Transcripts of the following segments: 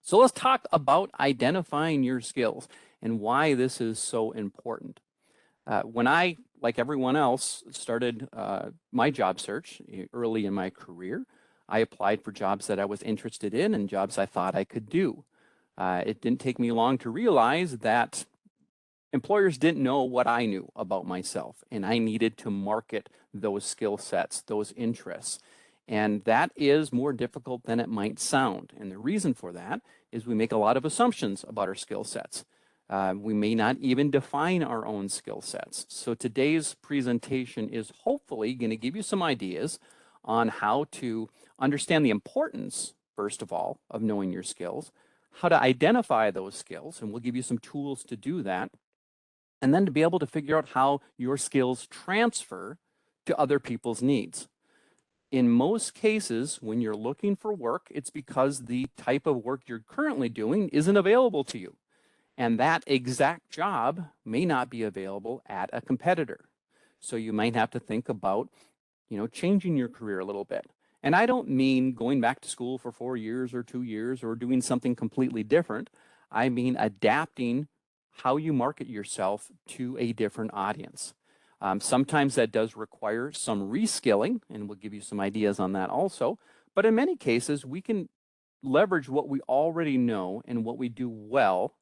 So let's talk about identifying your skills and why this is so important. When I, like everyone else, started my job search early in my career, I applied for jobs that I was interested in and jobs I thought I could do. It didn't take me long to realize that employers didn't know what I knew about myself, and I needed to market those skill sets, those interests. And that is more difficult than it might sound. And the reason for that is we make a lot of assumptions about our skill sets. We may not even define our own skill sets. So today's presentation is hopefully going to give you some ideas on how to understand the importance, first of all, of knowing your skills, how to identify those skills, and we'll give you some tools to do that, and then to be able to figure out how your skills transfer to other people's needs. In most cases, when you're looking for work, it's because the type of work you're currently doing isn't available to you. And that exact job may not be available at a competitor. So you might have to think about, changing your career a little bit. And I don't mean going back to school for 4 years or 2 years or doing something completely different. I mean adapting how you market yourself to a different audience. Sometimes that does require some reskilling, and we'll give you some ideas on that also. But in many cases, we can leverage what we already know and what we do well,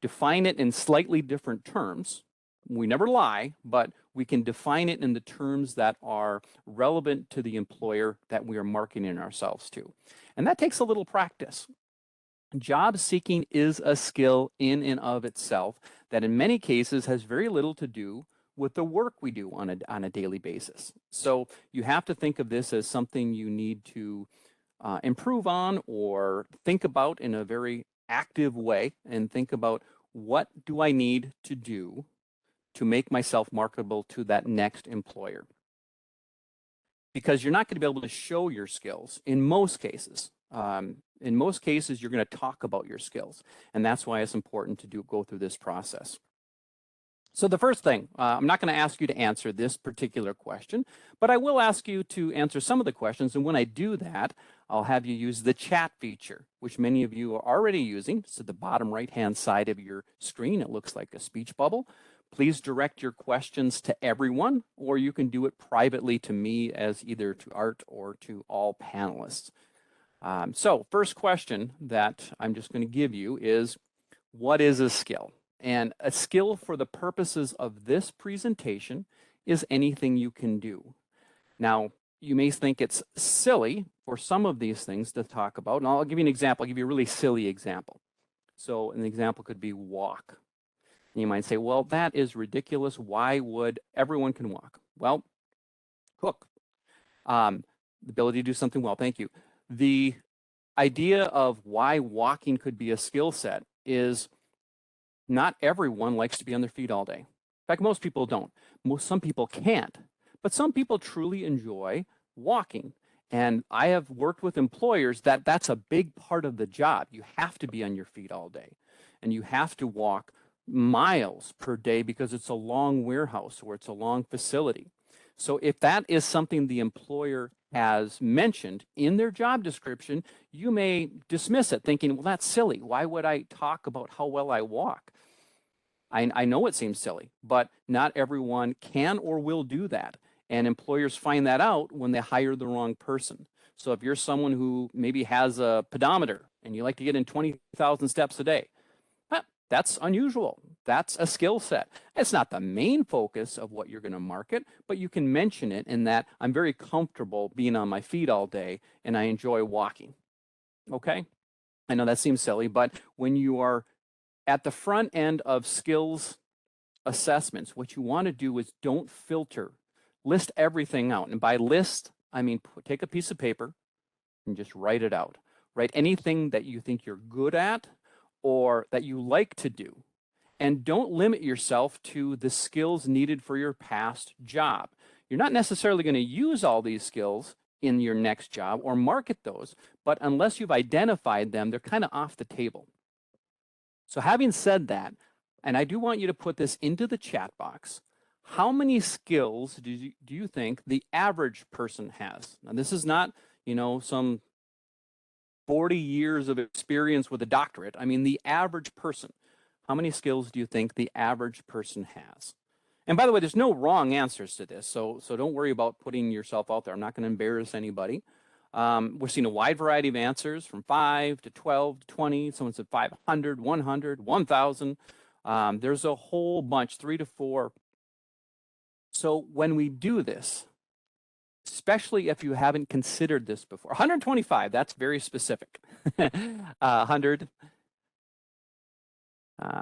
define it in slightly different terms. We never lie, but we can define it in the terms that are relevant to the employer that we are marketing ourselves to. And that takes a little practice. Job seeking is a skill in and of itself that in many cases has very little to do with the work we do on a daily basis. So you have to think of this as something you need to improve on or think about in a very active way, and think about, what do I need to do to make myself marketable to that next employer? Because you're not going to be able to show your skills in most cases. In most cases, you're going to talk about your skills, and that's why it's important to go through this process. So the first thing, I'm not going to ask you to answer this particular question, but I will ask you to answer some of the questions. And when I do that, I'll have you use the chat feature, which many of you are already using. It's at the bottom right-hand side of your screen. It looks like a speech bubble. Please direct your questions to everyone, or you can do it privately to me, as either to Art or to all panelists. So first question that I'm just going to give you is, what is a skill? And a skill for the purposes of this presentation is anything you can do. Now, you may think it's silly for some of these things to talk about, and I'll give you an example. I'll give you a really silly example. So an example could be walk. And you might say, well, that is ridiculous. Why would everyone can walk? Well, hook. The ability to do something well, thank you. The idea of why walking could be a skill set is not everyone likes to be on their feet all day. In fact, most people don't. Some people can't, but some people truly enjoy walking. And I have worked with employers that's a big part of the job. You have to be on your feet all day, and you have to walk miles per day because it's a long warehouse or it's a long facility. So if that is something the employer has mentioned in their job description, you may dismiss it thinking, well, that's silly. Why would I talk about how well I walk? I know it seems silly, but not everyone can or will do that. And employers find that out when they hire the wrong person. So if you're someone who maybe has a pedometer and you like to get in 20,000 steps a day, that's unusual. That's a skill set. It's not the main focus of what you're going to market, but you can mention it in that I'm very comfortable being on my feet all day and I enjoy walking. Okay? I know that seems silly, but when you are at the front end of skills assessments, what you want to do is don't filter. List everything out. And by list, I mean take a piece of paper and just write it out. Write anything that you think you're good at or that you like to do. And don't limit yourself to the skills needed for your past job. You're not necessarily going to use all these skills in your next job or market those, but unless you've identified them, they're kind of off the table. So having said that, and I do want you to put this into the chat box, how many skills do you think the average person has? Now, this is not, some 40 years of experience with a doctorate. I mean, the average person, how many skills do you think the average person has? And by the way, there's no wrong answers to this, so don't worry about putting yourself out there. I'm not going to embarrass anybody. We're seeing a wide variety of answers from 5 to 12 to 20. Someone said 500, 100, 1,000. There's a whole bunch, 3 to 4. So when we do this, especially if you haven't considered this before, 125, that's very specific. 100.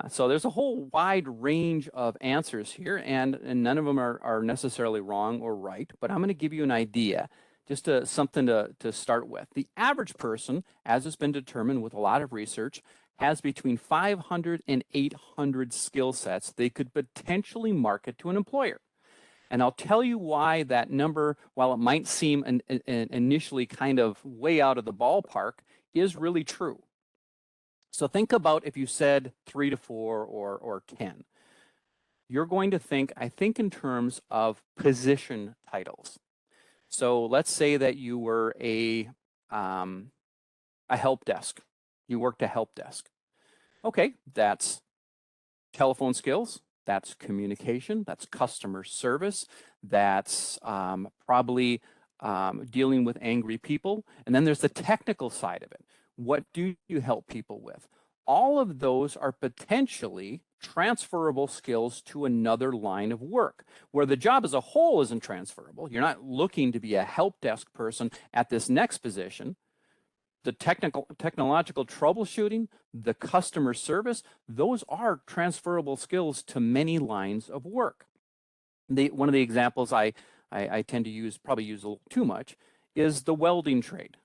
So there's a whole wide range of answers here, and none of them are necessarily wrong or right, but I'm going to give you an idea, just something to start with. The average person, as has been determined with a lot of research, has between 500 and 800 skill sets they could potentially market to an employer. And I'll tell you why that number, while it might seem initially kind of way out of the ballpark, is really true. So think about if you said 3 to 4 or 10. You're going to think, I think, in terms of position titles. So let's say that you were a help desk. You worked a help desk. Okay, that's telephone skills, that's communication, that's customer service, that's probably dealing with angry people. And then there's the technical side of it. What do you help people with? All of those are potentially transferable skills to another line of work, where the job as a whole isn't transferable. You're not looking to be a help desk person at this next position. The technological troubleshooting, the customer service, those are transferable skills to many lines of work. One of the examples I tend to use, probably use a little too much, is the welding trade.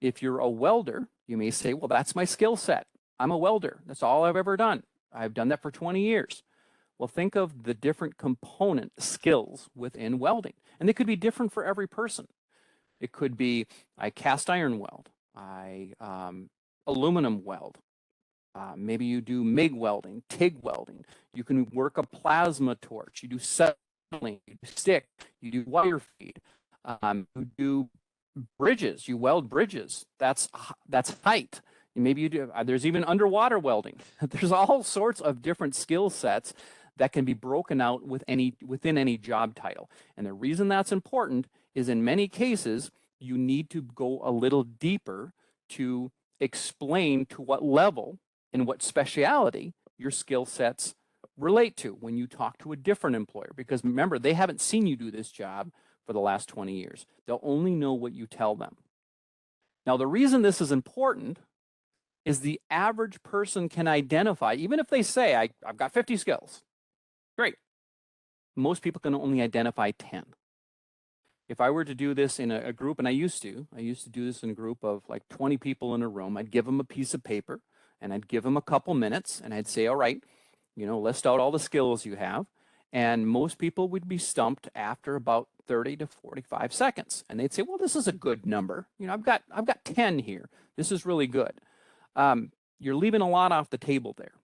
If you're a welder, you may say, well, that's my skill set. I'm a welder. That's all I've ever done. I've done that for 20 years. Well, think of the different component skills within welding. And they could be different for every person. It could be, I cast iron weld. I aluminum weld. Maybe you do MIG welding, TIG welding. You can work a plasma torch. You do settling, you do stick, you do wire feed. You do bridges. You weld bridges. That's height. Maybe you do. There's even underwater welding. There's all sorts of different skill sets that can be broken out within any job title. And the reason that's important is in many cases, you need to go a little deeper to explain to what level and what speciality your skill sets relate to when you talk to a different employer. Because remember, they haven't seen you do this job for the last 20 years. They'll only know what you tell them. Now, the reason this is important is the average person can identify, even if they say, I've got 50 skills. Great. Most people can only identify 10. If I were to do this in a group, and I used to do this in a group of like 20 people in a room, I'd give them a piece of paper and I'd give them a couple minutes and I'd say, all right, list out all the skills you have. And most people would be stumped after about 30 to 45 seconds. And they'd say, well, this is a good number. I've got 10 here. This is really good. You're leaving a lot off the table there,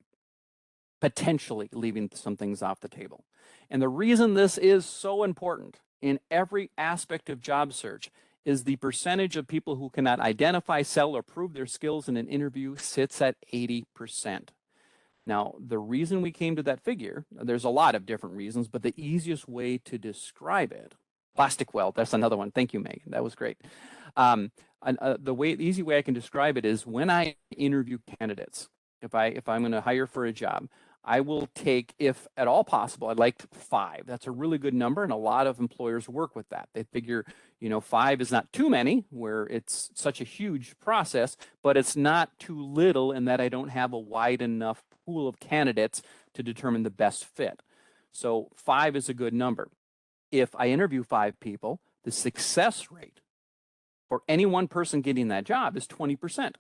potentially leaving some things off the table. And the reason this is so important in every aspect of job search is the percentage of people who cannot identify, sell, or prove their skills in an interview sits at 80%. Now, the reason we came to that figure, there's a lot of different reasons, but the easiest way to describe it, plastic weld, that's another one. Thank you, Megan. That was great. The easy way I can describe it is when I interview candidates, if I'm going to hire for a job, I will take, if at all possible, I'd like 5. That's a really good number, and a lot of employers work with that. They figure, 5 is not too many, where it's such a huge process, but it's not too little in that I don't have a wide enough pool of candidates to determine the best fit. So 5 is a good number. If I interview 5 people, the success rate for any one person getting that job is 20%,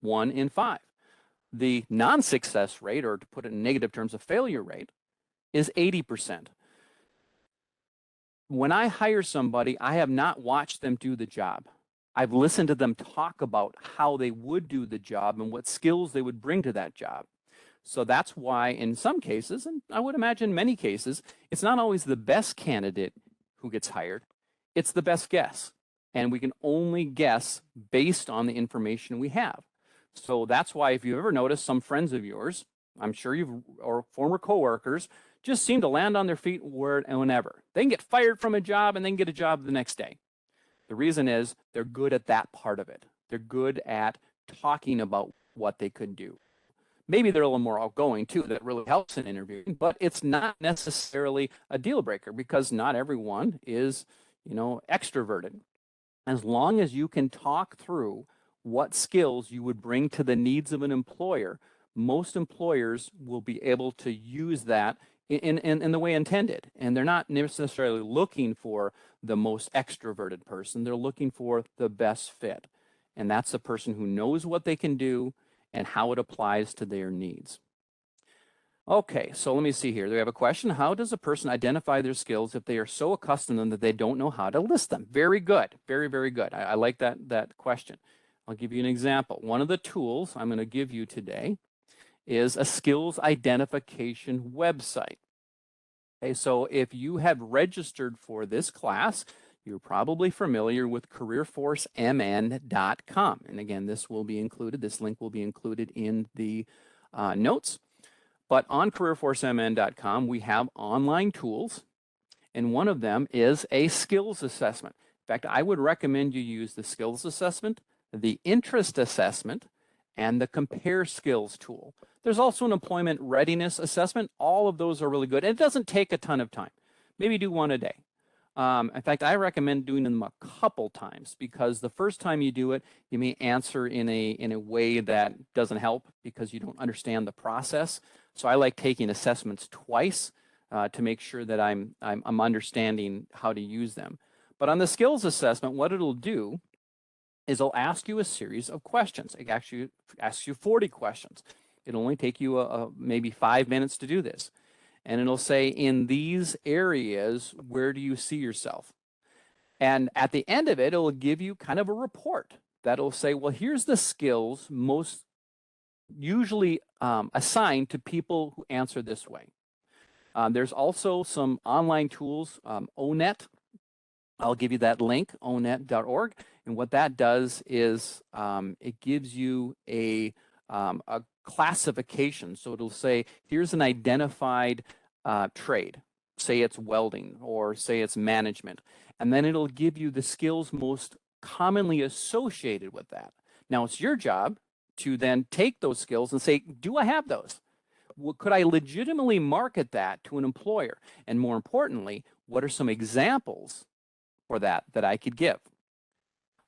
1 in 5. The non-success rate, or to put it in negative terms, a failure rate, is 80%. When I hire somebody, I have not watched them do the job. I've listened to them talk about how they would do the job and what skills they would bring to that job. So that's why in some cases, and I would imagine many cases, it's not always the best candidate who gets hired, it's the best guess. and we can only guess based on the information we have. So that's why if you've ever noticed some friends of yours, I'm sure or former coworkers, just seem to land on their feet whenever. They can get fired from a job and then get a job the next day. The reason is they're good at that part of it. They're good at talking about what they could do. Maybe they're a little more outgoing too. That really helps in interviewing, but it's not necessarily a deal breaker because not everyone is, extroverted. As long as you can talk through what skills you would bring to the needs of an employer, most employers will be able to use that in the way intended. And they're not necessarily looking for the most extroverted person. They're looking for the best fit. And that's the person who knows what they can do and how it applies to their needs. Okay, so let me see here. We have a question. How does a person identify their skills if they are so accustomed to them that they don't know how to list them? Very good. Very, very good. I like that question. I'll give you an example. One of the tools I'm going to give you today is a skills identification website. Okay, so if you have registered for this class, you're probably familiar with careerforcemn.com. And again, this link will be included in the notes. But on careerforcemn.com, we have online tools, and one of them is a skills assessment. In fact, I would recommend you use the skills assessment, the interest assessment, and the compare skills tool. There's also an employment readiness assessment. All of those are really good, and it doesn't take a ton of time. Maybe do one a day. In fact, I recommend doing them a couple times because the first time you do it, you may answer in a way that doesn't help because you don't understand the process. So I like taking assessments twice to make sure that I'm understanding how to use them. But on the skills assessment, what it'll do is it'll ask you a series of questions. It actually asks you 40 questions. It'll only take you maybe 5 minutes to do this. And it'll say, in these areas, where do you see yourself? And at the end of it, it'll give you kind of a report that'll say, well, here's the skills most usually assigned to people who answer this way. There's also some online tools, ONET. I'll give you that link, onet.org. And what that does is it gives you a classification. So it'll say, here's an identified trade. Say it's welding or say it's management. And then it'll give you the skills most commonly associated with that. Now it's your job to then take those skills and say, do I have those? Could I legitimately market that to an employer? And more importantly, what are some examples for that I could give?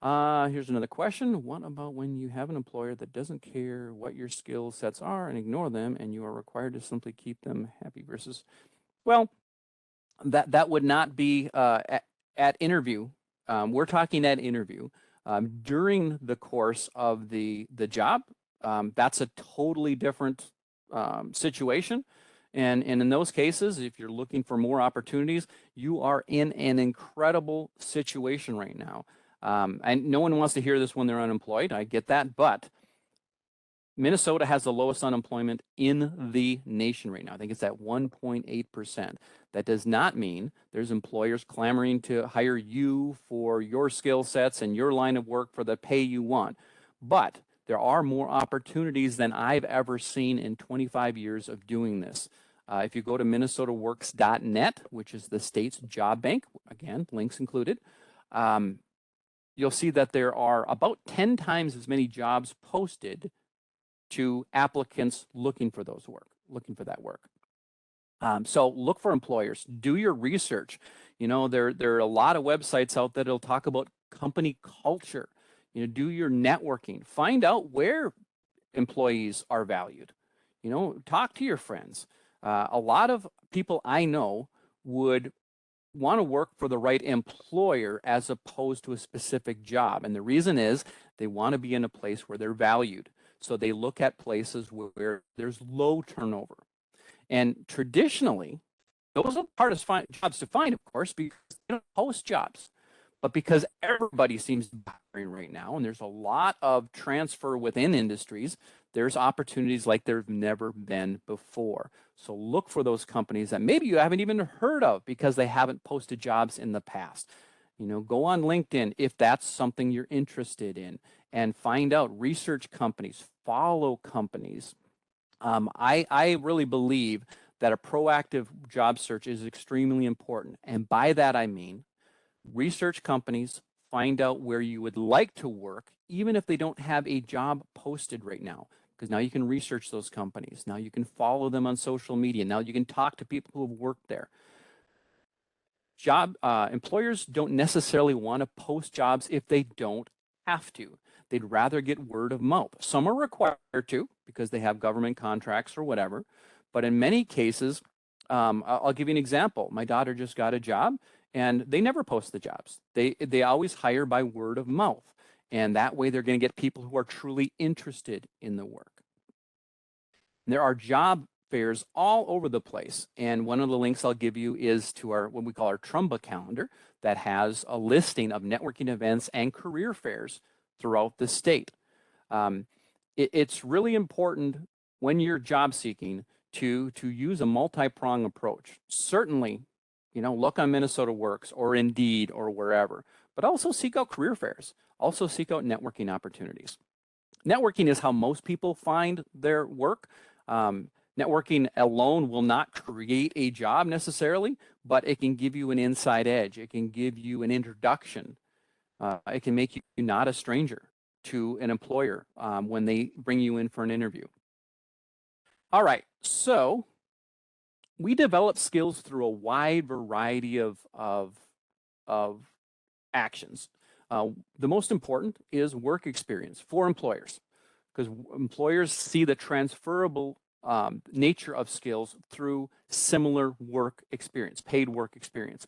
Here's another question. What about when you have an employer that doesn't care what your skill sets are and ignore them, and you are required to simply keep them happy versus, well, that would not be at interview. We're talking at interview. During the course of the job, that's a totally different situation. And in those cases, if you're looking for more opportunities, you are in an incredible situation right now. And no one wants to hear this when they're unemployed. I get that, but Minnesota has the lowest unemployment in the nation right now. I think it's at 1.8%. That does not mean there's employers clamoring to hire you for your skill sets and your line of work for the pay you want. But there are more opportunities than I've ever seen in 25 years of doing this. If you go to minnesotaworks.net, which is the state's job bank, again, links included, you'll see that there are about 10 times as many jobs posted to applicants looking for that work. So look for employers, do your research. There are a lot of websites out there that'll talk about company culture. Do your networking, find out where employees are valued. Talk to your friends. A lot of people I know would want to work for the right employer as opposed to a specific job. And the reason is they want to be in a place where they're valued. So they look at places where there's low turnover. And traditionally, those are the hardest jobs to find, of course, because they don't post jobs. But because everybody seems to be hiring right now, and there's a lot of transfer within industries, there's opportunities like there've never been before. So look for those companies that maybe you haven't even heard of because they haven't posted jobs in the past. Go on LinkedIn if that's something you're interested in and find out, research companies, follow companies. I really believe that a proactive job search is extremely important. And by that, I mean research companies, find out where you would like to work, even if they don't have a job posted right now. Because now you can research those companies. Now you can follow them on social media. Now you can talk to people who have worked there. Employers don't necessarily want to post jobs if they don't have to. They'd rather get word of mouth. Some are required to because they have government contracts or whatever. But in many cases, I'll give you an example. My daughter just got a job and they never post the jobs. They always hire by word of mouth. And that way they're going to get people who are truly interested in the work. And there are job fairs all over the place. And one of the links I'll give you is to our what we call our Trumba calendar that has a listing of networking events and career fairs throughout the state. It's really important when you're job seeking to use a multi-pronged approach. Certainly, look on Minnesota Works or Indeed or wherever, but also seek out career fairs. Also seek out networking opportunities. Networking is how most people find their work. Networking alone will not create a job necessarily, but it can give you an inside edge. It can give you an introduction. It can make you not a stranger to an employer when they bring you in for an interview. All right, so we develop skills through a wide variety of actions. The most important is work experience for employers, because employers see the transferable nature of skills through similar work experience, paid work experience.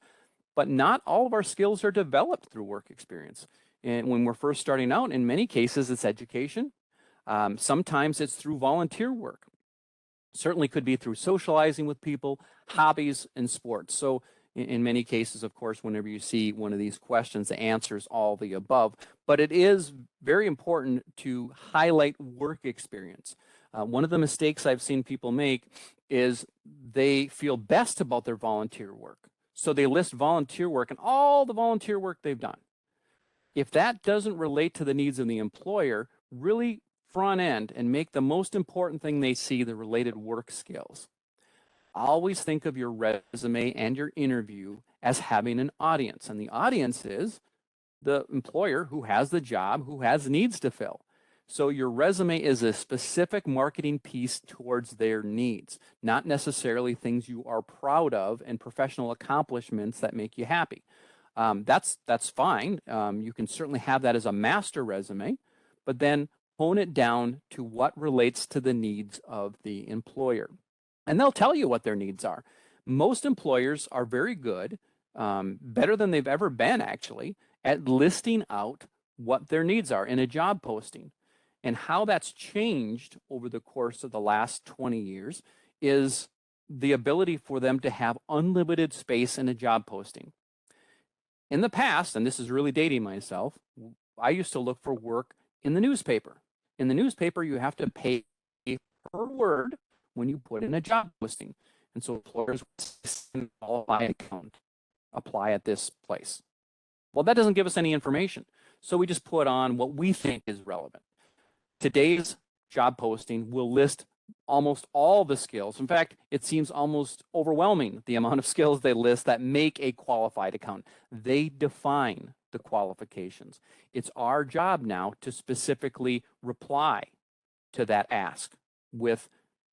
But not all of our skills are developed through work experience. And when we're first starting out, in many cases, it's education. Sometimes it's through volunteer work. Certainly could be through socializing with people, hobbies, and sports. So in many cases, of course, whenever you see one of these questions, the answer is all the above. But it is very important to highlight work experience. One of the mistakes I've seen people make is they feel best about their volunteer work. So they list volunteer work and all the volunteer work they've done. If that doesn't relate to the needs of the employer, really front end and make the most important thing they see the related work skills. Always think of your resume and your interview as having an audience, and the audience is the employer who has the job, who has needs to fill. So your resume is a specific marketing piece towards their needs, not necessarily things you are proud of and professional accomplishments that make you happy. That's fine. You can certainly have that as a master resume, but then hone it down to what relates to the needs of the employer. And they'll tell you what their needs are. Most employers are very good, better than they've ever been actually, at listing out what their needs are in a job posting. And how that's changed over the course of the last 20 years is the ability for them to have unlimited space in a job posting. In the past, and this is really dating myself, I used to look for work in the newspaper. In the newspaper, you have to pay per word when you put in a job posting. And so employers would qualify account, apply at this place. Well, that doesn't give us any information. So we just put on what we think is relevant. Today's job posting will list almost all the skills. In fact, it seems almost overwhelming the amount of skills they list that make a qualified accountant. They define the qualifications. It's our job now to specifically reply to that ask with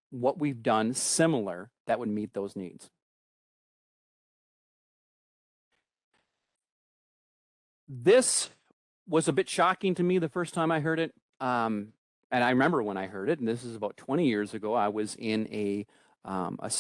what we've done similar that would meet those needs. This was a bit shocking to me the first time I heard it. And I remember when I heard it, and this is about 20 years ago, I was in a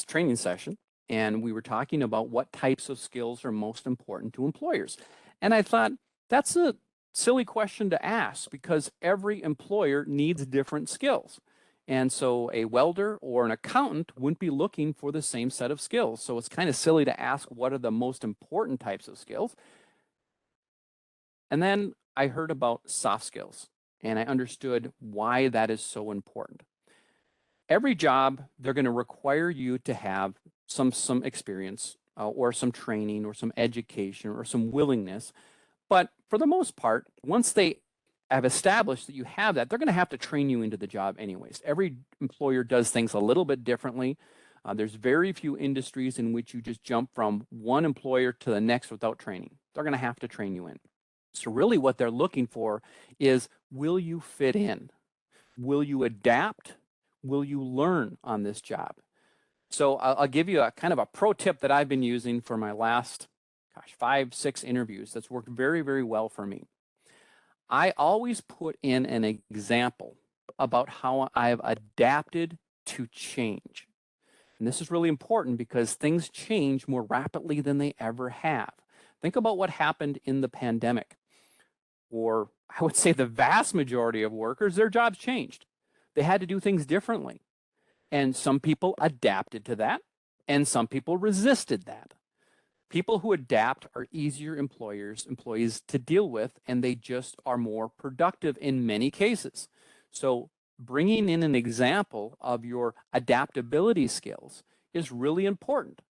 training session, and we were talking about what types of skills are most important to employers. And I thought, that's a silly question to ask because every employer needs different skills. And so a welder or an accountant wouldn't be looking for the same set of skills. So it's kind of silly to ask what are the most important types of skills. And then I heard about soft skills, and I understood why that is so important. Every job, they're going to require you to have some experience or some training or some education or some willingness. But for the most part, once they have established that you have that, they're going to have to train you into the job anyways. Every employer does things a little bit differently. There's very few industries in which you just jump from one employer to the next without training. They're going to have to train you in. So really what they're looking for is, will you fit in? Will you adapt? Will you learn on this job? So I'll give you a kind of a pro tip that I've been using for my last, 5-6 interviews that's worked very, very well for me. I always put in an example about how I've adapted to change. And this is really important because things change more rapidly than they ever have. Think about what happened in the pandemic. Or I would say the vast majority of workers, their jobs changed. They had to do things differently. And some people adapted to that, and some people resisted that. People who adapt are easier employees to deal with, and they just are more productive in many cases. So bringing in an example of your adaptability skills is really important.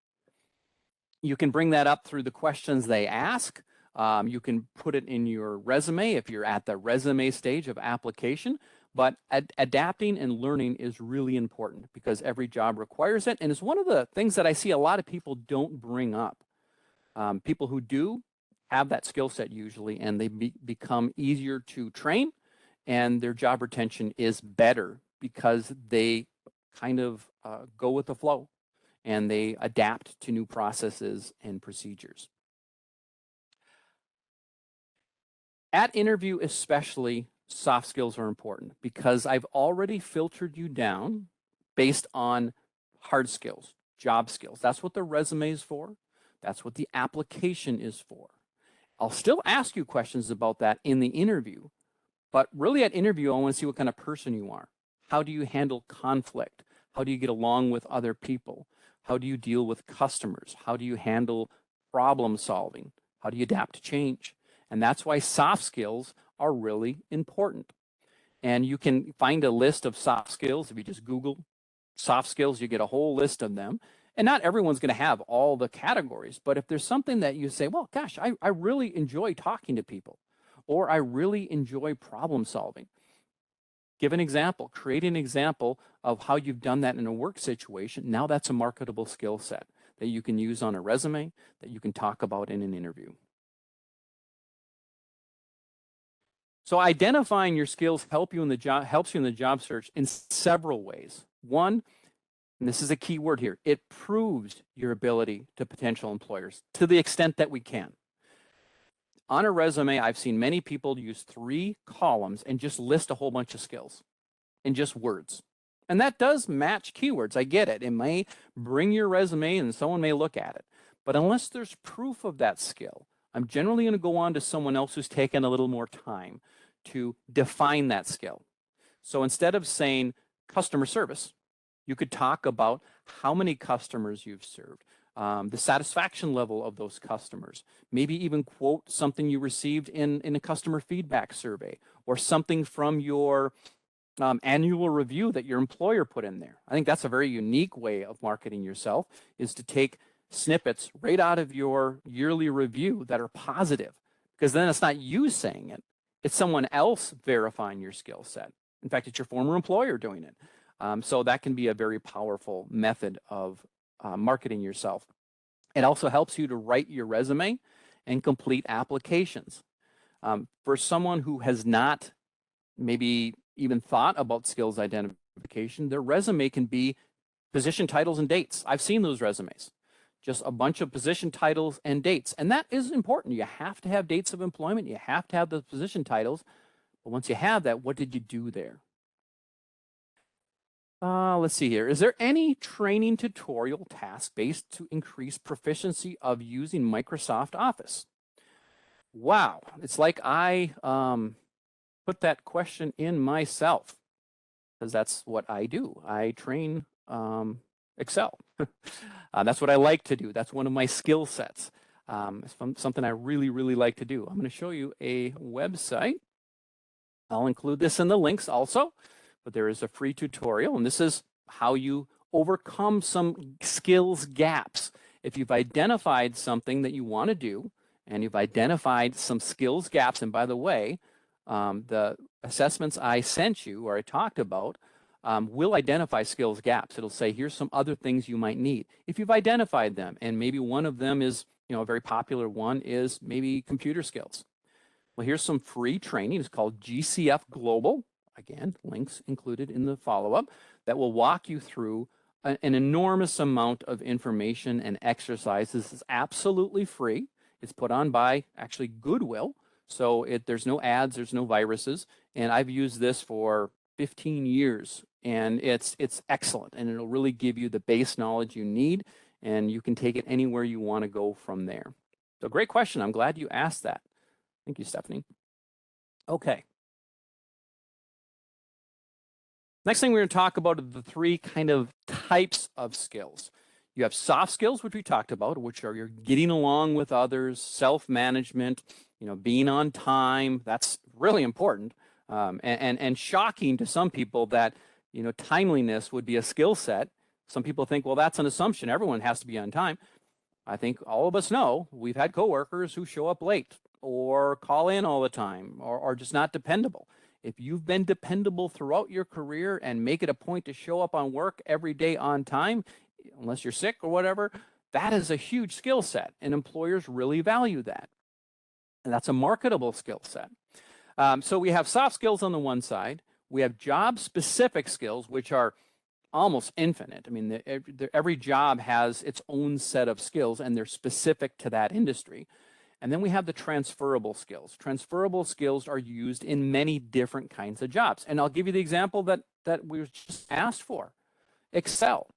You can bring that up through the questions they ask. You can put it in your resume if you're at the resume stage of application. But adapting and learning is really important because every job requires it. And it's one of the things that I see a lot of people don't bring up. People who do have that skill set usually, and they become easier to train, and their job retention is better because they kind of go with the flow and they adapt to new processes and procedures. At interview especially, soft skills are important because I've already filtered you down based on hard skills, job skills. That's what the resume is for. That's what the application is for. I'll still ask you questions about that in the interview, but really at interview, I want to see what kind of person you are. How do you handle conflict? How do you get along with other people? How do you deal with customers? How do you handle problem solving? How do you adapt to change? And that's why soft skills are really important. And you can find a list of soft skills. If you just Google soft skills, you get a whole list of them. And not everyone's going to have all the categories, but if there's something that you say, well, gosh, I really enjoy talking to people, or I really enjoy problem solving. Give an example, create an example of how you've done that in a work situation. Now that's a marketable skill set that you can use on a resume, that you can talk about in an interview. So identifying your skills helps you in the job search in several ways. One, and this is a key word here, it proves your ability to potential employers to the extent that we can. On a resume, I've seen many people use 3 columns and just list a whole bunch of skills in just words. And that does match keywords. I get it. It may bring your resume and someone may look at it. But unless there's proof of that skill, I'm generally going to go on to someone else who's taken a little more time to define that skill. So instead of saying customer service, you could talk about how many customers you've served, the satisfaction level of those customers, maybe even quote something you received in a customer feedback survey or something from your annual review that your employer put in there. I think that's a very unique way of marketing yourself, is to take snippets right out of your yearly review that are positive, because then it's not you saying it, it's someone else verifying your skill set. In fact, it's your former employer doing it. So that can be a very powerful method of marketing yourself. It also helps you to write your resume and complete applications. For someone who has not maybe even thought about skills identification, their resume can be position titles and dates. I've seen those resumes, just a bunch of position titles and dates. And that is important. You have to have dates of employment. You have to have the position titles. But once you have that, what did you do there? Let's see here. Is there any training tutorial task-based to increase proficiency of using Microsoft Office? Wow, it's like I put that question in myself, because that's what I do. I train Excel. That's what I like to do. That's one of my skill sets. It's something I really, really like to do. I'm going to show you a website. I'll include this in the links also. But there is a free tutorial, and this is how you overcome some skills gaps If you've identified something that you want to do, and you've identified some skills gaps, and by the way, the assessments I sent you or I talked about will identify skills gaps. It'll say, here's some other things you might need. If you've identified them, and maybe one of them is, a very popular one is maybe computer skills. Well, here's some free training. It's called GCF Global. Again, links included in the follow-up that will walk you through an enormous amount of information and exercises. This is absolutely free. It's put on by actually Goodwill. So there's no ads, there's no viruses. And I've used this for 15 years and it's excellent, and it'll really give you the base knowledge you need, and you can take it anywhere you want to go from there. So great question. I'm glad you asked that. Thank you, Stephanie. Okay. Next thing we're going to talk about are the three kind of types of skills. You have soft skills, which we talked about, which are you're getting along with others, self-management, being on time. That's really important. And shocking to some people that, timeliness would be a skill set. Some people think, well, that's an assumption. Everyone has to be on time. I think all of us know we've had coworkers who show up late or call in all the time or just not dependable. If you've been dependable throughout your career and make it a point to show up on work every day on time, unless you're sick or whatever, that is a huge skill set, and employers really value that. And that's a marketable skill set. So we have soft skills on the one side. We have job-specific skills, which are almost infinite. I mean, every job has its own set of skills, and they're specific to that industry. And then we have the transferable skills. Transferable skills are used in many different kinds of jobs. And I'll give you the example that we were just asked for. Excel.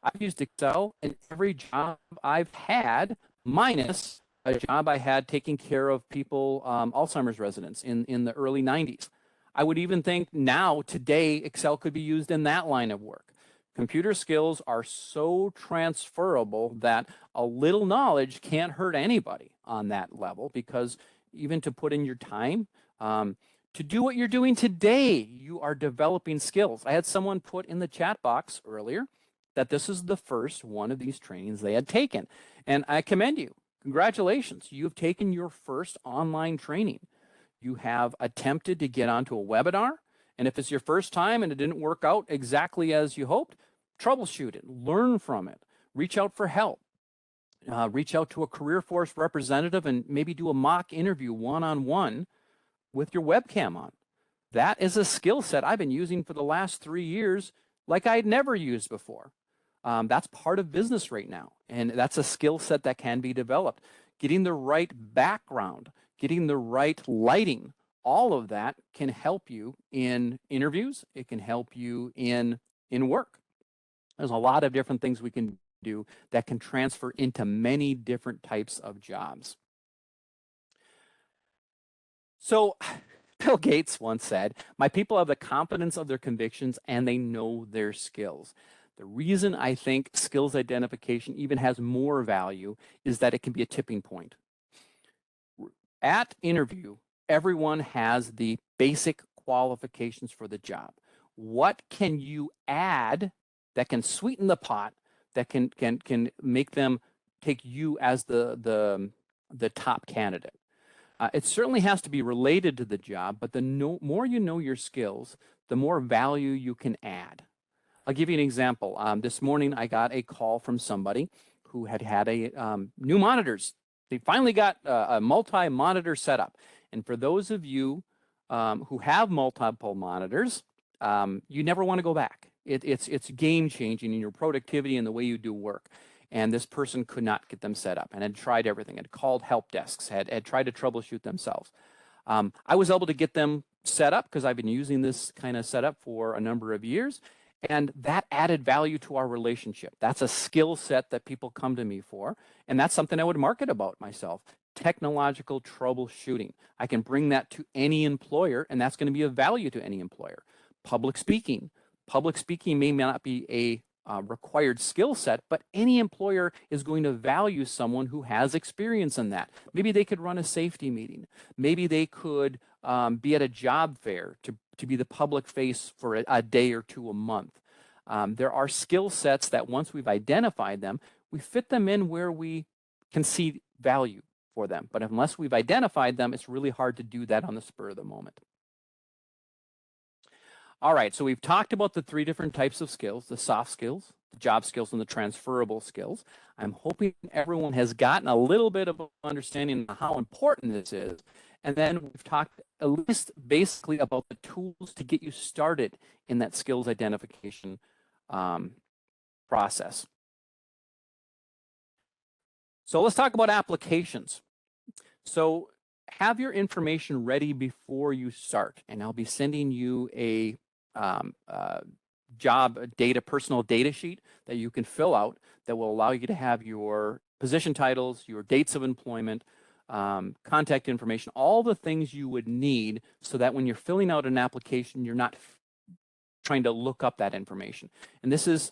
I've used Excel in every job I've had, minus a job I had taking care of people, Alzheimer's residents in the early 90s. I would even think now, today, Excel could be used in that line of work. Computer skills are so transferable that a little knowledge can't hurt anybody on that level, because even to put in your time, to do what you're doing today, you are developing skills. I had someone put in the chat box earlier that this is the first one of these trainings they had taken. And I commend you. Congratulations. You've taken your first online training. You have attempted to get onto a webinar. And if it's your first time and it didn't work out exactly as you hoped, troubleshoot it, learn from it, reach out for help, reach out to a career force representative and maybe do a mock interview one-on-one with your webcam on. That is a skill set I've been using for the last 3 years like I'd never used before. That's part of business right now, and that's a skill set that can be developed. Getting the right background, getting the right lighting, all of that can help you in interviews. It can help you in work. There's a lot of different things we can do that can transfer into many different types of jobs. So Bill Gates once said, "My people have the confidence of their convictions and they know their skills." The reason I think skills identification even has more value is that it can be a tipping point. At interview, everyone has the basic qualifications for the job. What can you add that can sweeten the pot, that can make them take you as the top candidate? It certainly has to be related to the job, but the more you know your skills, the more value you can add. I'll give you an example. This morning, I got a call from somebody who had new monitors. They finally got a multi-monitor setup. And for those of you who have multiple monitors, you never want to go back. It's game-changing in your productivity and the way you do work. And this person could not get them set up and had tried everything, had called help desks, had tried to troubleshoot themselves. I was able to get them set up because I've been using this kind of setup for a number of years. And that added value to our relationship. That's a skill set that people come to me for. And that's something I would market about myself. Technological troubleshooting. I can bring that to any employer, and that's going to be of value to any employer. Public speaking. Public speaking may not be a required skill set, but any employer is going to value someone who has experience in that. Maybe they could run a safety meeting. Maybe they could be at a job fair to be the public face for a day or two a month. There are skill sets that once we've identified them, we fit them in where we can see value for them. But unless we've identified them, it's really hard to do that on the spur of the moment. All right, so we've talked about the 3 different types of skills, the soft skills, the job skills, and the transferable skills. I'm hoping everyone has gotten a little bit of understanding of how important this is. And then we've talked at least basically about the tools to get you started in that skills identification process. So let's talk about applications. So have your information ready before you start, and I'll be sending you a personal data sheet that you can fill out that will allow you to have your position titles, your dates of employment, contact information, all the things you would need so that when you're filling out an application, you're not trying to look up that information. And this is,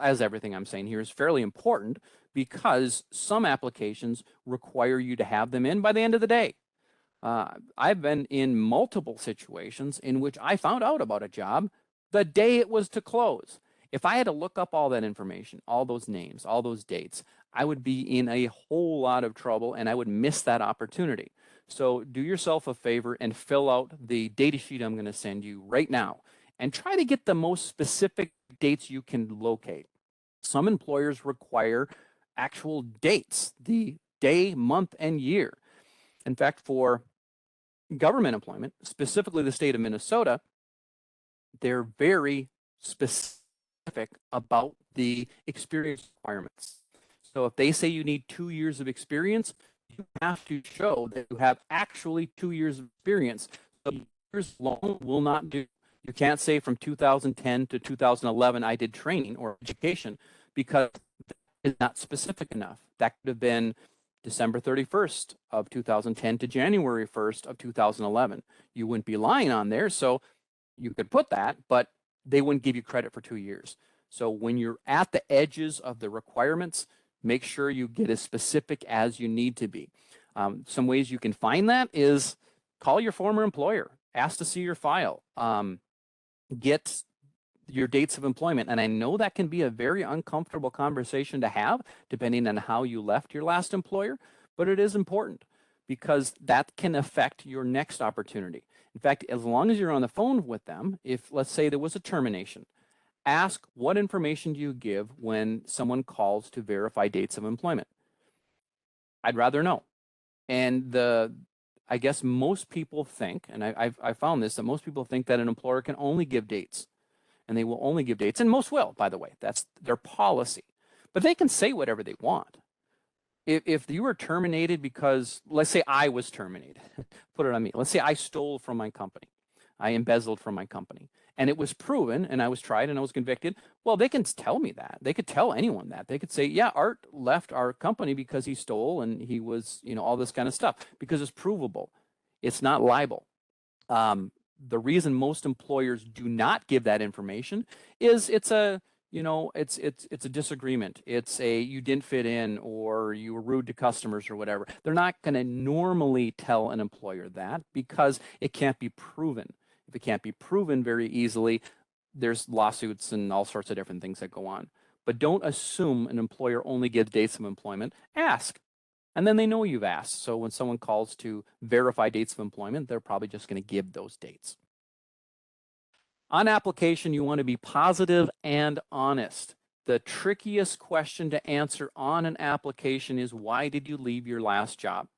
as everything I'm saying here is fairly important, because some applications require you to have them in by the end of the day. I've been in multiple situations in which I found out about a job the day it was to close. If I had to look up all that information, all those names, all those dates, I would be in a whole lot of trouble and I would miss that opportunity. So do yourself a favor and fill out the data sheet I'm going to send you right now and try to get the most specific dates you can locate. Some employers require actual dates, the day, month, and year. In fact, for government employment, specifically the state of Minnesota, they're very specific about the experience requirements. So if they say you need 2 years of experience, you have to show that you have actually 2 years of experience. So years long will not do. You can't say from 2010 to 2011 I did training or education, because that is not specific enough. That could have been December 31st of 2010 to January 1st of 2011. You wouldn't be lying on there, so you could put that, but they wouldn't give you credit for 2 years. So when you're at the edges of the requirements, make sure you get as specific as you need to be. Some ways you can find that is call your former employer, ask to see your file, get your dates of employment. And I know that can be a very uncomfortable conversation to have depending on how you left your last employer, but it is important because that can affect your next opportunity. In fact, as long as you're on the phone with them, if let's say there was a termination, ask what information do you give when someone calls to verify dates of employment. I'd rather know. And I guess most people think, and I found this, that most people think that an employer can only give dates. And they will only give dates, and most will, by the way. That's their policy. But they can say whatever they want. If you were terminated because, let's say I was terminated, put it on me. Let's say I stole from my company. I embezzled from my company. And it was proven, and I was tried, and I was convicted. Well, they can tell me that. They could tell anyone that. They could say, yeah, Art left our company because he stole, and he was, all this kind of stuff, because it's provable. It's not libel. The reason most employers do not give that information is it's a disagreement. It's a you didn't fit in, or you were rude to customers, or whatever. They're not going to normally tell an employer that because it can't be proven. If it can't be proven very easily, there's lawsuits and all sorts of different things that go on. But don't assume an employer only gives dates of employment. Ask. And then they know you've asked. So when someone calls to verify dates of employment, they're probably just going to give those dates. On application, you want to be positive and honest. The trickiest question to answer on an application is, why did you leave your last job?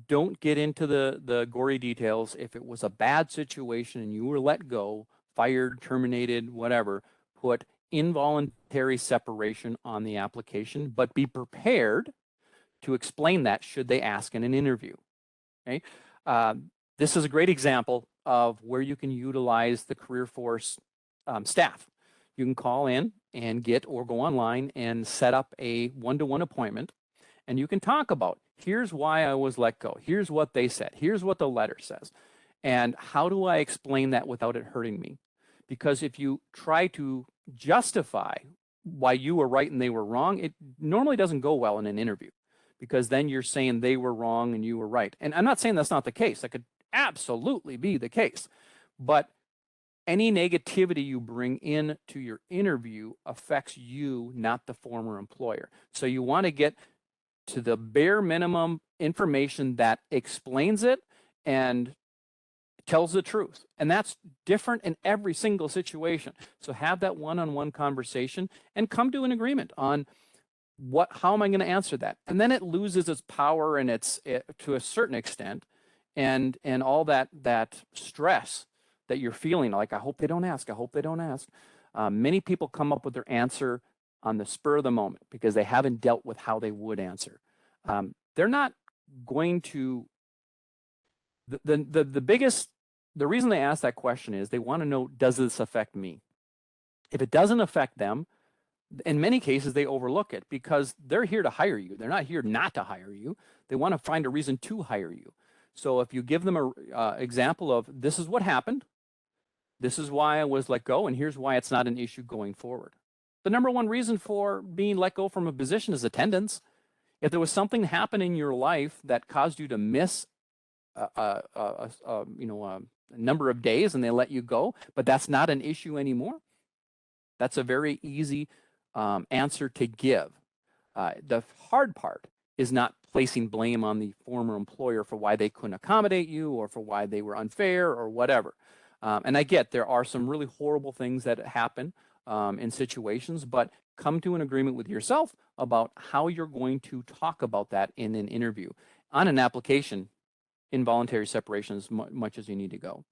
Don't get into the gory details. If it was a bad situation and you were let go, fired, terminated, whatever, put involuntary separation on the application, but be prepared to explain that should they ask in an interview. Okay? This is a great example of where you can utilize the career force staff. You can call in and or go online and set up a one-to-one appointment, and you can talk about, here's why I was let go, here's what they said, here's what the letter says, and how do I explain that without it hurting me? Because if you try to justify why you were right and they were wrong, it normally doesn't go well in an interview, because then you're saying they were wrong and you were right. And I'm not saying that's not the case. That could absolutely be the case. But any negativity you bring in to your interview affects you, not the former employer. So you want to get to the bare minimum information that explains it and tells the truth. And that's different in every single situation. So have that one-on-one conversation and come to an agreement on how am I going to answer that? And then it loses its power and to a certain extent, and all that stress that you're feeling, like, I hope they don't ask, I hope they don't ask. Many people come up with their answer on the spur of the moment because they haven't dealt with how they would answer. They're not going to, the reason they ask that question is they want to know, does this affect me? If it doesn't affect them, in many cases, they overlook it because they're here to hire you. They're not here not to hire you. They want to find a reason to hire you. So if you give them an example of, this is what happened, this is why I was let go, and here's why it's not an issue going forward. The number one reason for being let go from a position is attendance. If there was something happen in your life that caused you to miss a number of days and they let you go, but that's not an issue anymore, that's a very easy answer to give. The hard part is not placing blame on the former employer for why they couldn't accommodate you or for why they were unfair or whatever. And I get there are some really horrible things that happen in situations, but come to an agreement with yourself about how you're going to talk about that in an interview. On an application, involuntary separation as much as you need to go.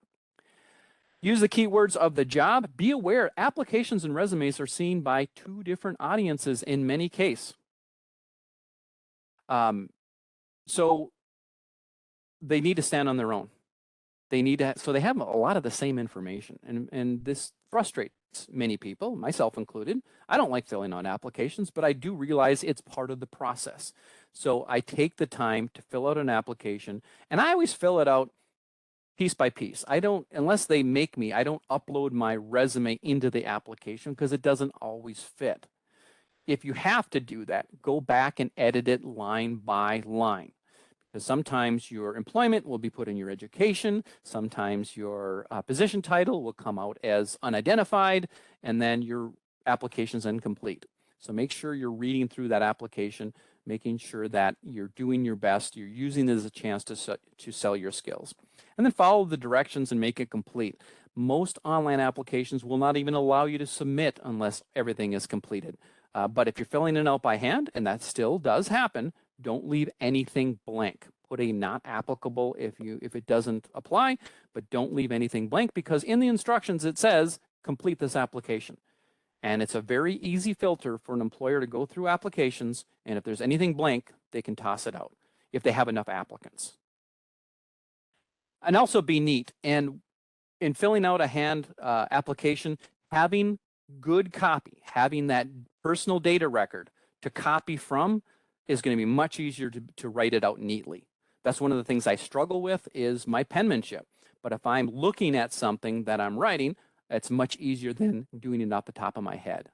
Use the keywords of the job. Be aware, applications and resumes are seen by two different audiences in many cases. So they need to stand on their own. So they have a lot of the same information, and this frustrates many people, myself included. I don't like filling out applications, but I do realize it's part of the process. So I take the time to fill out an application, and I always fill it out piece by piece. I don't, unless they make me, I don't upload my resume into the application because it doesn't always fit. If you have to do that, go back and edit it line by line. Because sometimes your employment will be put in your education, sometimes your position title will come out as unidentified, and then your application's incomplete. So make sure you're reading through that application, making sure that you're doing your best, you're using it as a chance to sell your skills. And then follow the directions and make it complete. Most online applications will not even allow you to submit unless everything is completed. But if you're filling it out by hand, and that still does happen, don't leave anything blank. Put a not applicable if it doesn't apply, but don't leave anything blank because in the instructions it says complete this application. And it's a very easy filter for an employer to go through applications, and if there's anything blank, they can toss it out if they have enough applicants. And also be neat. And in filling out a hand application, having good copy, having that personal data record to copy from is going to be much easier to write it out neatly. That's one of the things I struggle with is my penmanship. But if I'm looking at something that I'm writing, it's much easier than doing it off the top of my head.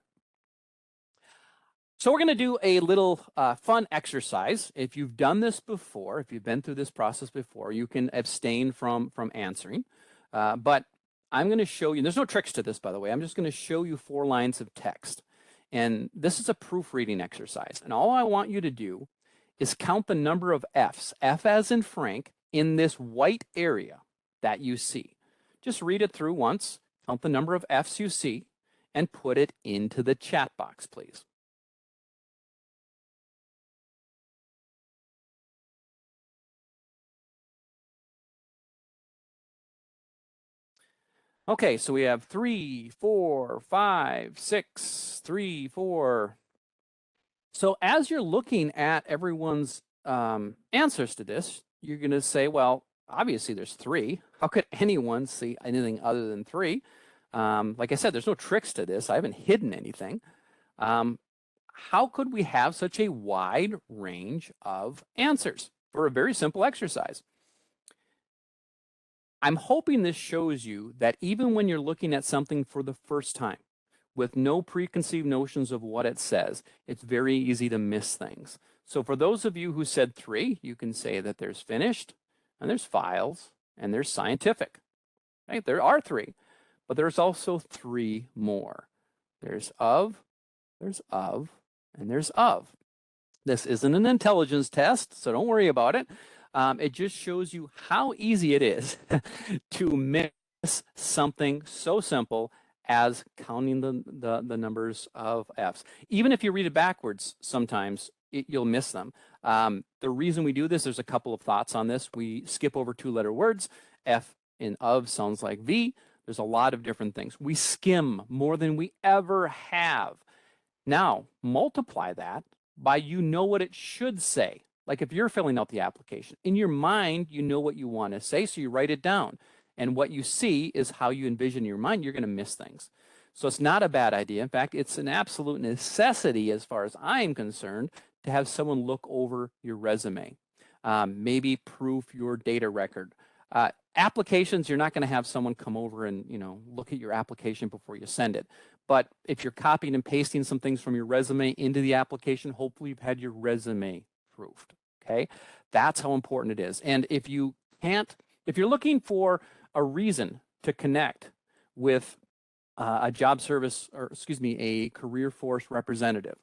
So we're going to do a little fun exercise. If you've done this before, if you've been through this process before, you can abstain from answering. But I'm going to show you, there's no tricks to this, by the way. I'm just going to show you 4 lines of text. And this is a proofreading exercise. And all I want you to do is count the number of F's, F as in Frank, in this white area that you see. Just read it through once, count the number of F's you see, and put it into the chat box, please. Okay, so we have 3, 4, 5, 6, 3, 4. So as you're looking at everyone's answers to this, you're going to say, well, obviously there's 3. How could anyone see anything other than 3? Like I said, there's no tricks to this. I haven't hidden anything. How could we have such a wide range of answers for a very simple exercise? I'm hoping this shows you that even when you're looking at something for the first time, with no preconceived notions of what it says, it's very easy to miss things. So for those of you who said 3, you can say that there's finished, and there's files, and there's scientific. Right? There are 3. but there's also 3 more. There's of, and there's of. This isn't an intelligence test, so don't worry about it. It just shows you how easy it is to miss something so simple as counting the numbers of F's. Even if you read it backwards, sometimes you'll miss them. The reason we do this, there's a couple of thoughts on this. We skip over 2-letter words. F in of sounds like V. There's a lot of different things. We skim more than we ever have. Now, multiply that by you know what it should say. Like if you're filling out the application, in your mind, you know what you want to say, so you write it down. And what you see is how you envision in your mind, you're going to miss things. So it's not a bad idea. In fact, it's an absolute necessity as far as I'm concerned to have someone look over your resume, maybe proof your data record. Applications, you're not going to have someone come over and look at your application before you send it. But if you're copying and pasting some things from your resume into the application, hopefully you've had your resume proofed. Okay, that's how important it is. And if you're looking for a reason to connect with a job service, or excuse me, a career force representative,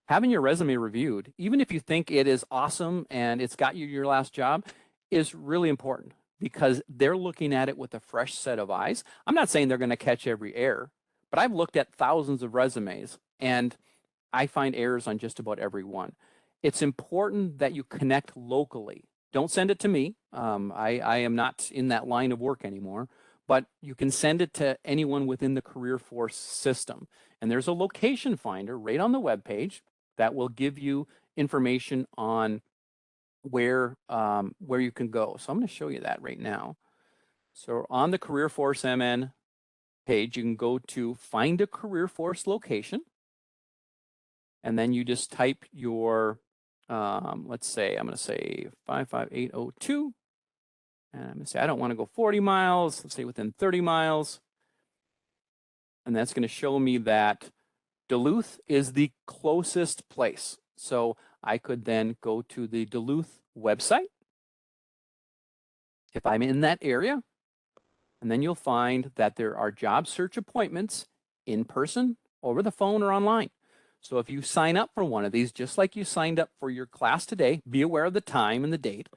having your resume reviewed, even if you think it is awesome and it's got you your last job, is really important because they're looking at it with a fresh set of eyes. I'm not saying they're going to catch every error, but I've looked at thousands of resumes and I find errors on just about every one. It's important that you connect locally. Don't send it to me. I am not in that line of work anymore, but you can send it to anyone within the Career Force system. And there's a location finder right on the web page that will give you information on where you can go. So I'm going to show you that right now. So on the Career Force MN page, you can go to find a Career Force location, and then you just type your let's say I'm going to say 55802, and I'm going to say I don't want to go 40 miles. Let's say within 30 miles, and that's going to show me that Duluth is the closest place. So I could then go to the Duluth website if I'm in that area, and then you'll find that there are job search appointments in person, over the phone, or online. So if you sign up for one of these, just like you signed up for your class today, be aware of the time and the date.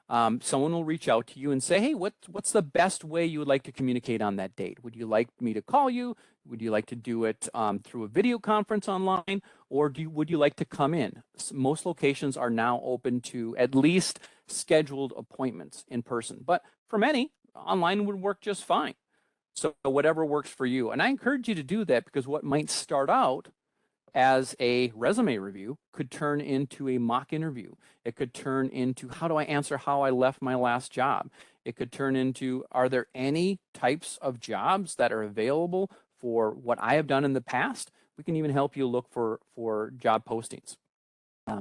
Someone will reach out to you and say, hey, what's the best way you would like to communicate on that date? Would you like me to call you? Would you like to do it through a video conference online? Or would you like to come in? Most locations are now open to at least scheduled appointments in person. But for many, online would work just fine. So whatever works for you. And I encourage you to do that because what might start out as a resume review could turn into a mock interview. It could turn into how do I answer how I left my last job? It could turn into, are there any types of jobs that are available for what I have done in the past? We can even help you look for job postings.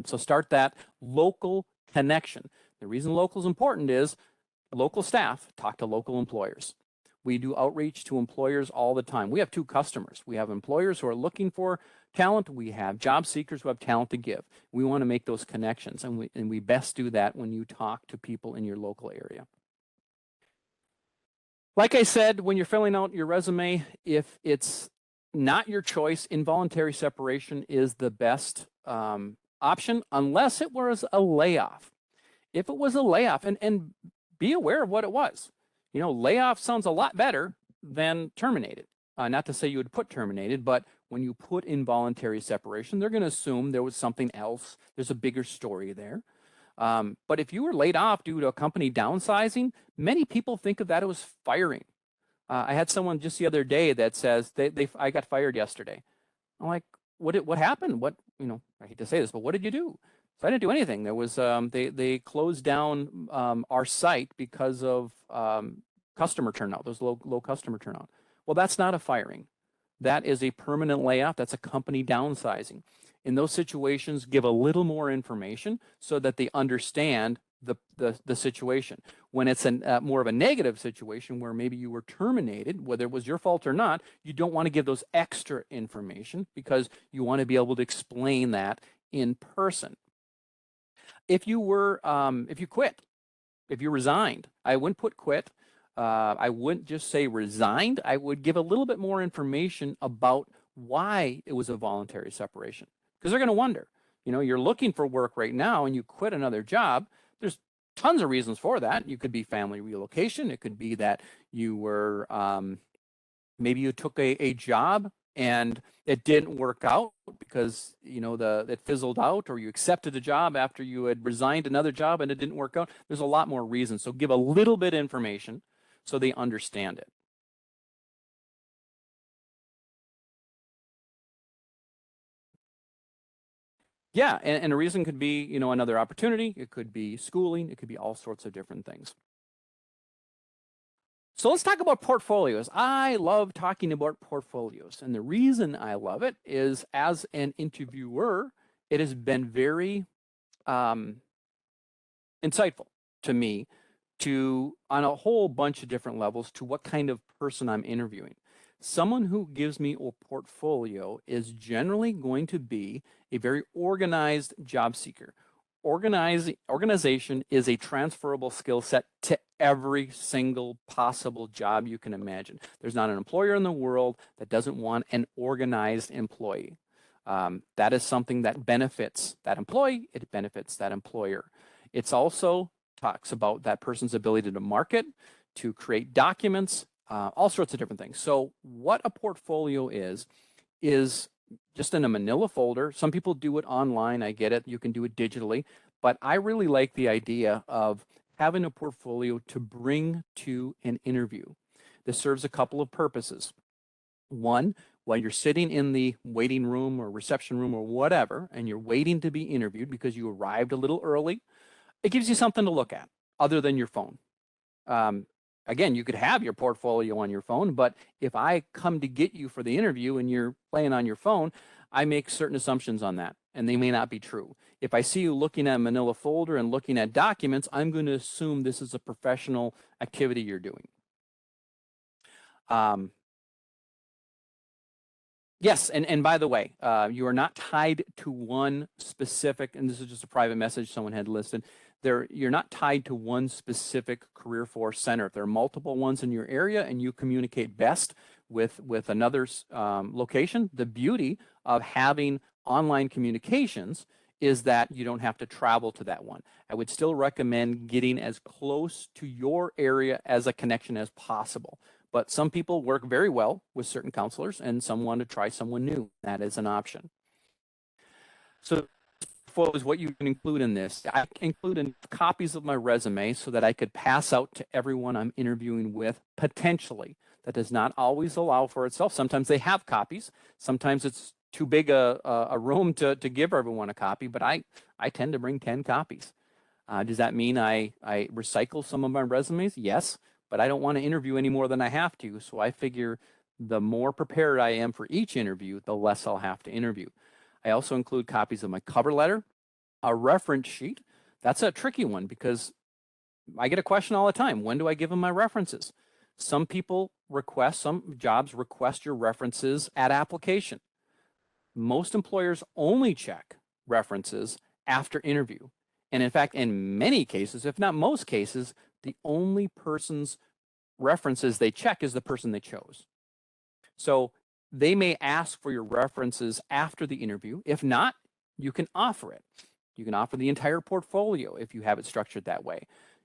So start that local connection. The reason local is important is local staff talk to local employers. We do outreach to employers all the time. We have 2 customers. We have employers who are looking for talent. We have job seekers who have talent to give. We want to make those connections, and we best do that when you talk to people in your local area. Like I said, when you're filling out your resume, if it's not your choice, involuntary separation is the best option, unless it was a layoff. If it was a layoff, and be aware of what it was. Layoff sounds a lot better than terminated. Not to say you would put terminated, but when you put involuntary separation, they're going to assume there was something else. There's a bigger story there. But if you were laid off due to a company downsizing, many people think of that as firing. I had someone just the other day that says I got fired yesterday. I'm like, what happened? I hate to say this, but what did you do? So I didn't do anything. There was they closed down our site because of customer turnout. There's low customer turnout. Well, that's not a firing. That is a permanent layoff. That's a company downsizing. In those situations, give a little more information so that they understand the situation. When it's more of a negative situation where maybe you were terminated, whether it was your fault or not, you don't want to give those extra information because you want to be able to explain that in person. If you quit, if you resigned, I wouldn't put quit. I wouldn't just say resigned. I would give a little bit more information about why it was a voluntary separation, because they're going to wonder. You know, you're looking for work right now and you quit another job. There's tons of reasons for that. You could be family relocation. It could be that you were maybe you took a job and it didn't work out because, you know, it fizzled out, or you accepted a job after you had resigned another job and it didn't work out. There's a lot more reasons. So give a little bit of information so they understand it. Yeah, and a reason could be, you know, another opportunity. It could be schooling. It could be all sorts of different things. So let's talk about portfolios. I love talking about portfolios. And the reason I love it is, as an interviewer, it has been very insightful to me, on a whole bunch of different levels, to what kind of person I'm interviewing. Someone who gives me a portfolio is generally going to be a very organized job seeker. Organization is a transferable skill set to every single possible job you can imagine. There's not an employer in the world that doesn't want an organized employee. That is something that benefits that employee, it benefits that employer. It's also talks about that person's ability to market, to create documents, all sorts of different things. So what a portfolio is just in a manila folder. Some people do it online. I get it. You can do it digitally. But I really like the idea of having a portfolio to bring to an interview. This serves a couple of purposes. One, while you're sitting in the waiting room or reception room or whatever, and you're waiting to be interviewed because you arrived a little early, it gives you something to look at other than your phone. Again, you could have your portfolio on your phone, but if I come to get you for the interview and you're playing on your phone, I make certain assumptions on that, and they may not be true. If I see you looking at a manila folder and looking at documents, I'm going to assume this is a professional activity you're doing. Yes, and by the way, you are not tied to one specific, and this is just a private message someone had listed, you're not tied to one specific career force center. If there are multiple ones in your area and you communicate best with another location, the beauty of having online communications is that you don't have to travel to that one. I would still recommend getting as close to your area as a connection as possible. But some people work very well with certain counselors, and some want to try someone new. That is an option. So is what you can include in this. I include copies of my resume so that I could pass out to everyone I'm interviewing with, potentially. That does not always allow for itself. Sometimes they have copies. Sometimes it's too big a room to give everyone a copy, but I tend to bring 10 copies. Does that mean I recycle some of my resumes? Yes, but I don't want to interview any more than I have to. So I figure the more prepared I am for each interview, the less I'll have to interview. I also include copies of my cover letter, a reference sheet. That's a tricky one because I get a question all the time. When do I give them my references? Some jobs request your references at application. Most employers only check references after interview. And in fact, in many cases, if not most cases, the only person's references they check is the person they chose. So they may ask for your references after the interview. If not, you can offer it. You can offer the entire portfolio if you have it structured that way.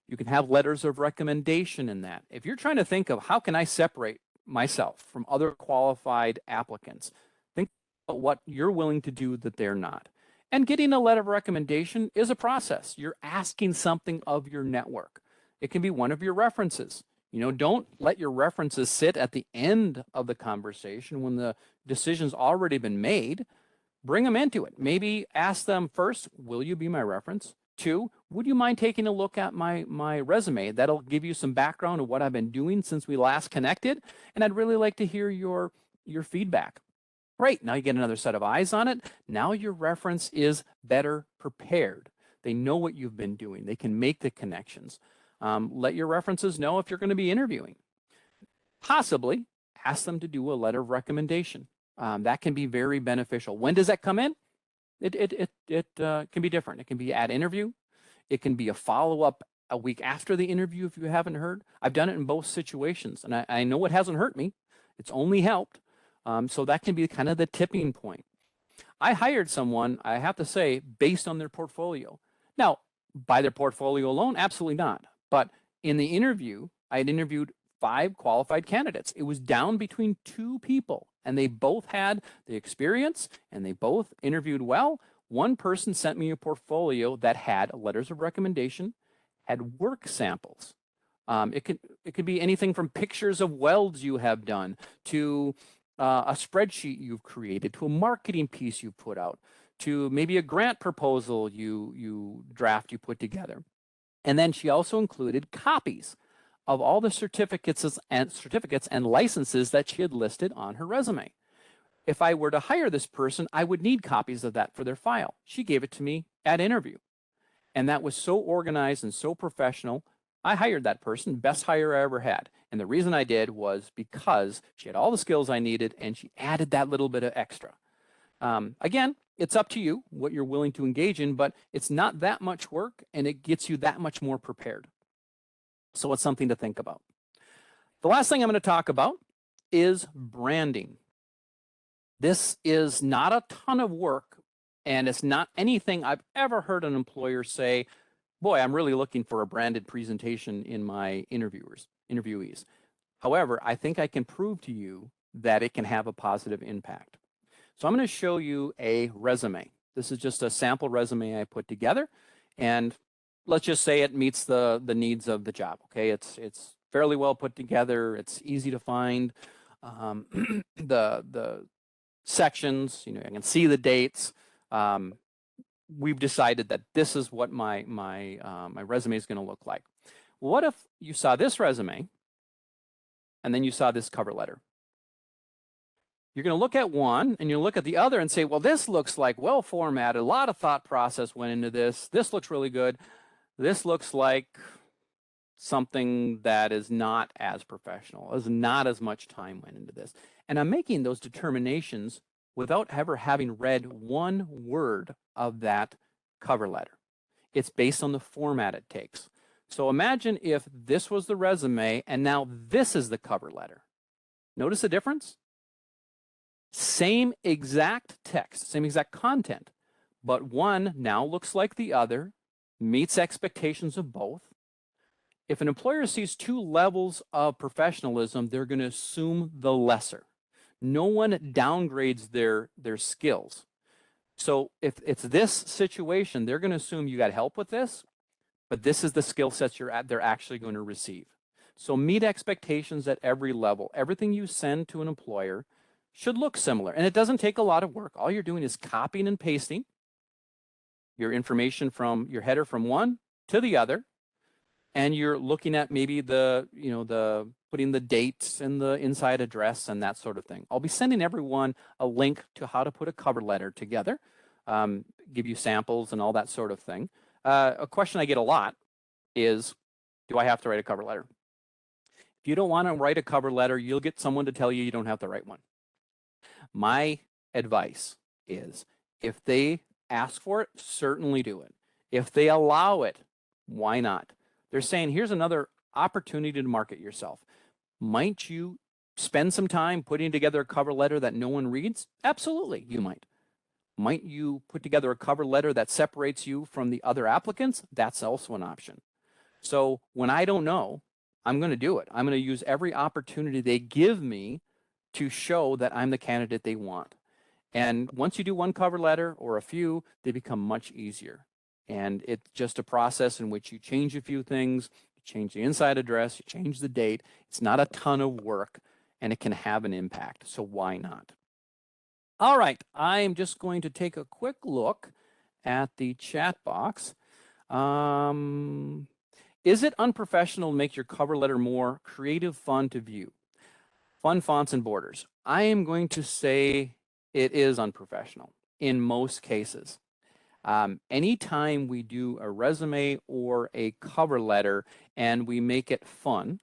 You can have letters of recommendation in that. If you're trying to think of how can I separate myself from other qualified applicants, think about what you're willing to do that they're not. And getting a letter of recommendation is a process. You're asking something of your network. It can be one of your references. You know, don't let your references sit at the end of the conversation when the decision's already been made. Bring them into it. Maybe ask them first, will you be my reference? 2, would you mind taking a look at my resume? That'll give you some background of what I've been doing since we last connected, and I'd really like to hear your feedback. Great, now you get another set of eyes on it. Now your reference is better prepared. They know what you've been doing. They can make the connections. Let your references know if you're going to be interviewing. Possibly ask them to do a letter of recommendation. That can be very beneficial. When does that come in? It can be different. It can be at interview. It can be a follow-up a week after the interview if you haven't heard. I've done it in both situations, and I know it hasn't hurt me. It's only helped. So that can be kind of the tipping point. I hired someone, I have to say, based on their portfolio. Now, by their portfolio alone, absolutely not. But in the interview, I had interviewed 5 qualified candidates. It was down between 2 people, and they both had the experience, and they both interviewed well. One person sent me a portfolio that had letters of recommendation, had work samples. It could be anything from pictures of welds you have done to a spreadsheet you've created, to a marketing piece you put out, to maybe a grant proposal you put together. And then she also included copies of all the certificates and licenses that she had listed on her resume. If I were to hire this person, I would need copies of that for their file. She gave it to me at interview. And that was so organized and so professional. I hired that person, best hire I ever had. And the reason I did was because she had all the skills I needed and she added that little bit of extra. Again, it's up to you what you're willing to engage in, but it's not that much work and it gets you that much more prepared. So it's something to think about. The last thing I'm going to talk about is branding. This is not a ton of work, and it's not anything I've ever heard an employer say, boy, I'm really looking for a branded presentation in my interviewees. However, I think I can prove to you that it can have a positive impact. So I'm going to show you a resume. This is just a sample resume I put together, and let's just say it meets the needs of the job. Okay, it's fairly well put together. It's easy to find. The sections, I can see the dates. We've decided that this is what my resume is going to look like. What if you saw this resume and then you saw this cover letter? You're going to look at one and you look at the other and say, well, this looks like well formatted. A lot of thought process went into this. This looks really good. This looks like something that is not as professional, as not as much time went into this. And I'm making those determinations without ever having read one word of that cover letter. It's based on the format it takes. So imagine if this was the resume and now this is the cover letter. Notice the difference? Same exact text, same exact content, but one now looks like the other, meets expectations of both. If an employer sees 2 levels of professionalism, they're going to assume the lesser. No one downgrades their skills. So if it's this situation, they're going to assume you got help with this, but this is the skill sets they're actually going to receive. So meet expectations at every level. Everything you send to an employer should look similar. And it doesn't take a lot of work. All you're doing is copying and pasting your information from your header from one to the other. And you're looking at maybe putting the dates and the inside address and that sort of thing. I'll be sending everyone a link to how to put a cover letter together, give you samples and all that sort of thing. A question I get a lot is, do I have to write a cover letter? If you don't want to write a cover letter, you'll get someone to tell you you don't have to write one. My advice is, if they ask for it, certainly do it. If they allow it, why not? They're saying, here's another opportunity to market yourself. Might you spend some time putting together a cover letter that no one reads? Absolutely, you might. Might you put together a cover letter that separates you from the other applicants? That's also an option. So when I don't know, I'm going to do it. I'm going to use every opportunity they give me to show that I'm the candidate they want. And once you do one cover letter or a few, they become much easier. And it's just a process in which you change a few things, you change the inside address, you change the date. It's not a ton of work, and it can have an impact. So why not? All right, I'm just going to take a quick look at the chat box. Is it unprofessional to make your cover letter more creative, fun to view? Fun fonts and borders. I am going to say it is unprofessional in most cases. Anytime we do a resume or a cover letter and we make it fun,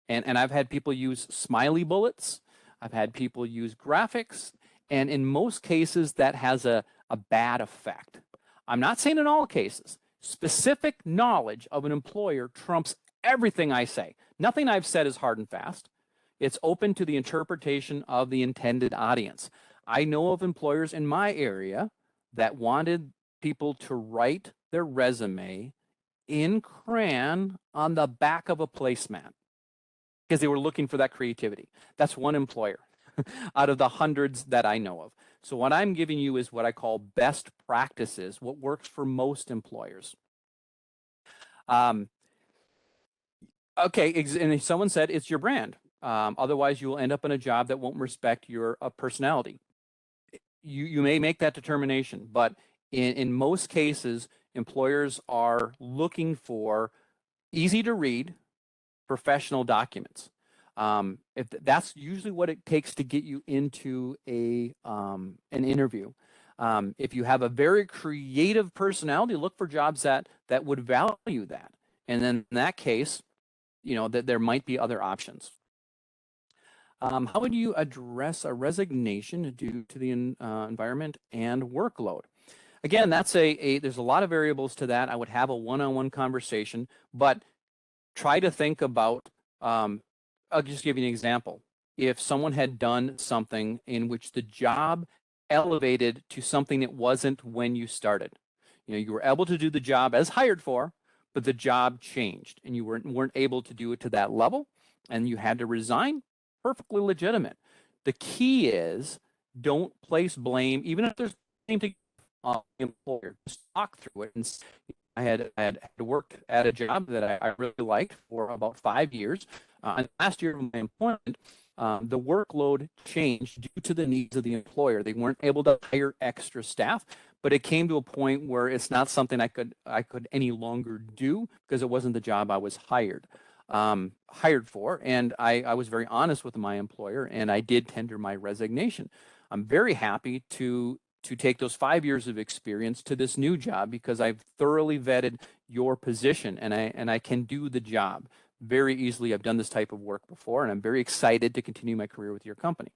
and I've had people use smiley bullets, I've had people use graphics, and in most cases that has a bad effect. I'm not saying in all cases. Specific knowledge of an employer trumps everything I say. Nothing I've said is hard and fast. It's open to the interpretation of the intended audience. I know of employers in my area that wanted people to write their resume in crayon on the back of a placemat because they were looking for that creativity. That's one employer out of the hundreds that I know of. So what I'm giving you is what I call best practices, what works for most employers. Okay, and someone said it's your brand. Otherwise, you will end up in a job that won't respect your personality. You may make that determination, but in most cases, employers are looking for easy to read professional documents. If that's usually what it takes to get you into an interview. If you have a very creative personality, look for jobs that would value that. And then in that case, you know, that there might be other options. How would you address a resignation due to the environment and workload? Again, that's there's a lot of variables to that. I would have a one-on-one conversation, but try to think about, I'll just give you an example. If someone had done something in which the job elevated to something it wasn't when you started, you know, you were able to do the job as hired for, but the job changed and you weren't able to do it to that level and you had to resign, perfectly legitimate. The key is don't place blame, even if there's blame to the employer. Just talk through it. And I had worked at a job that I really liked for about 5 years. And last year of my employment, the workload changed due to the needs of the employer. They weren't able to hire extra staff, but it came to a point where it's not something I could any longer do because it wasn't the job I was hired for. And I was very honest with my employer, and I did tender my resignation. I'm very happy to take those 5 years of experience to this new job because I've thoroughly vetted your position and I can do the job very easily. I've done this type of work before, and I'm very excited to continue my career with your company.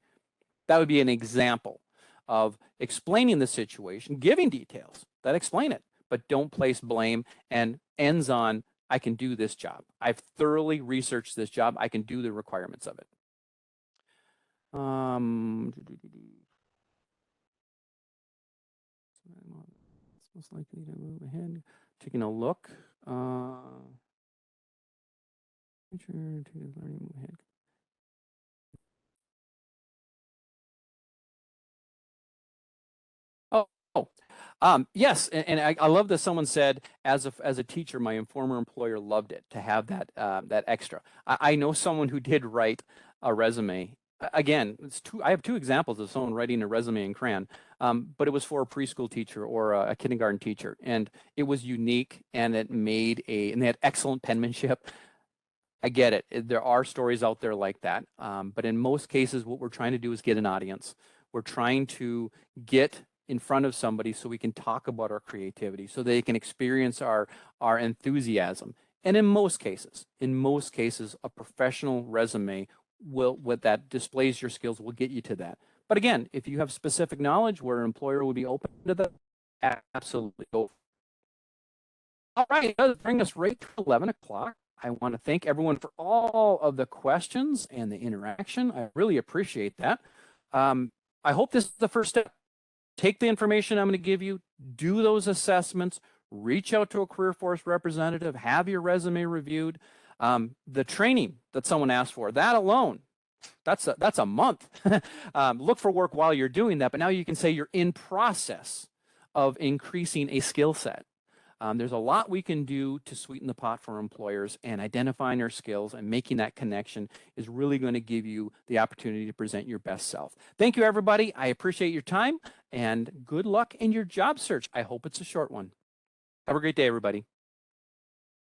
That would be an example of explaining the situation, giving details that explain it, but don't place blame and ends on, I can do this job. I've thoroughly researched this job. I can do the requirements of it. It's most likely to move ahead. Taking a look. Move ahead. Yes, and I love that someone said, as a teacher, my former employer loved it to have that that extra. I know someone who did write a resume. Again, I have two examples of someone writing a resume in crayon, but it was for a preschool teacher or a kindergarten teacher, and it was unique, and it made and they had excellent penmanship. I get it. There are stories out there like that, but in most cases, what we're trying to do is get an audience. We're trying to get in front of somebody so we can talk about our creativity, so they can experience our enthusiasm. And in most cases, a professional resume that displays your skills will get you to that. But again, if you have specific knowledge where an employer would be open to that, absolutely go. All right, that brings us right to 11 o'clock. I want to thank everyone for all of the questions and the interaction. I really appreciate that. I hope this is the first step. Take the information I'm going to give you, do those assessments, reach out to a career force representative, have your resume reviewed. The training that someone asked for, that alone, that's a month. Look for work while you're doing that, but now you can say you're in process of increasing a skill set. There's a lot we can do to sweeten the pot for employers, and identifying our skills and making that connection is really going to give you the opportunity to present your best self. Thank you, everybody. I appreciate your time, and good luck in your job search. I hope it's a short one. Have a great day, everybody.